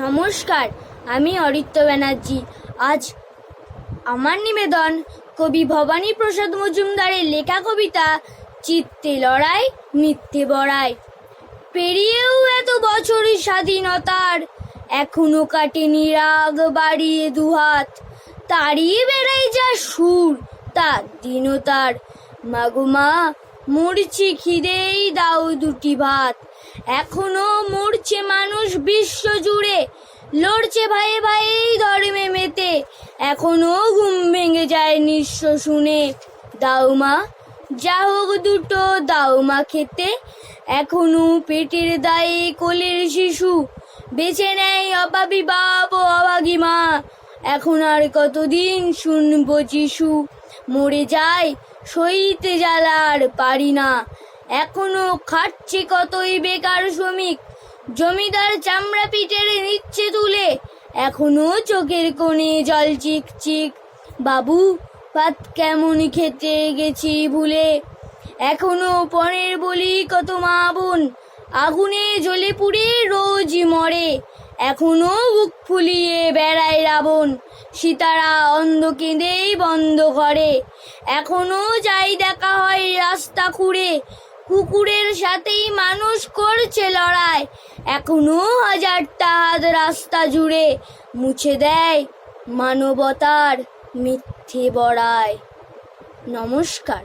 নমস্কার, আমি অরিত্য ব্যানার্জি। আজ আমার নিবেদন কবি ভবানী প্রসাদ মজুমদারের লেখা কবিতা চিত্তে লড়াই মিথ্যে বড়াই। পেরিয়েও এত বছর স্বাধীনতার, এখনো কাটেনি রাগ বাড়িয়ে দুহাত। তাড়িয়ে বেড়াই যা সুর তার দীনতার, মাগো মা মরছি খিদেই দাও দুটি ভাত। এখনো মরছে মানুষ বিশ্ব জুড়ে, লড়ছে ভাইয়ে ভাইয়ে ধর্মে মেতে। এখনো ঘুম ভেঙে যায় নিঃস্ব শুনে, দাও মা যা হোক দুটো দাও মা খেতে। এখনো পেটের দায়ে কোলের শিশু, বেছে নেয় অভাবী বাপ ও অভাগী মা। এখন আর কতদিন শুনবো যিশু, মরে যায় সইতে জ্বালা আর পারি না। এখনো খাটছে কতই বেকার শ্রমিক, জমিদার চামড়া পিটের নিচ্ছে তুলে। এখনো চোখের কোণে জল চিক চিক, বাবু ভাত কেমন খেতে গেছি ভুলে। এখনো পরের বলি কত মা বোন, আগুনে জ্বলে পুড়ে রোজ মরে। এখনো বুক ফুলিয়ে বেড়ায় রাবণ, সীতারা অন্ধ কেঁদেই বন্ধ করে। এখনো যাই দেখা হয় রাস্তা খুঁড়ে, কুকুরের সাথেই মানুষ করছে লড়াই। এখনো হাজারটা হাত রাস্তা জুড়ে, মুছে দেয় মানবতার মিথ্যে বড়াই। নমস্কার।